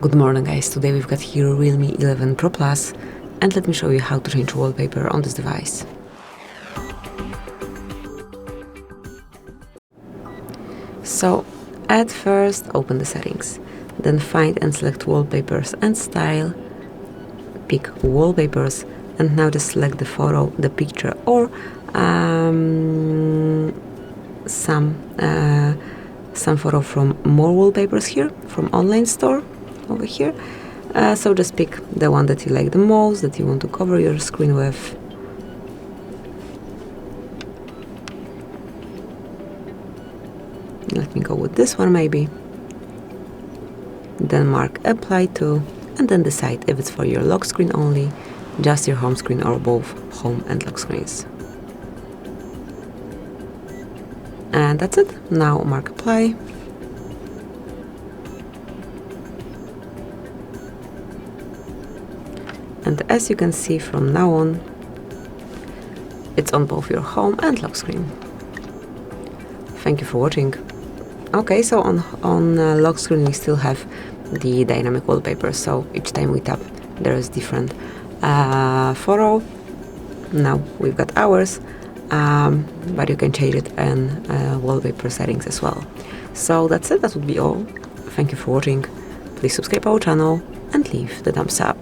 Good morning guys, today we've got here Realme 11 Pro Plus and let me show you how to change wallpaper on this device. So at first open the settings, then find and select wallpapers and style, pick wallpapers and now just select the photo, the picture or some photo from more wallpapers here, from online store over here. So just pick the one that you like the most, that you want to cover your screen with. Let me go with this one maybe. Then mark apply to and then decide if it's for your lock screen only, just your home screen or both home and lock screens. And that's it. Now mark apply. And as you can see from now on, it's on both your home and lock screen. Thank you for watching. Okay, so on lock screen we still have the dynamic wallpaper, so each time we tap there is different photo. Now we've got ours, but you can change it in wallpaper settings as well. So that's it, that would be all. Thank you for watching. Please subscribe our channel and leave the thumbs up.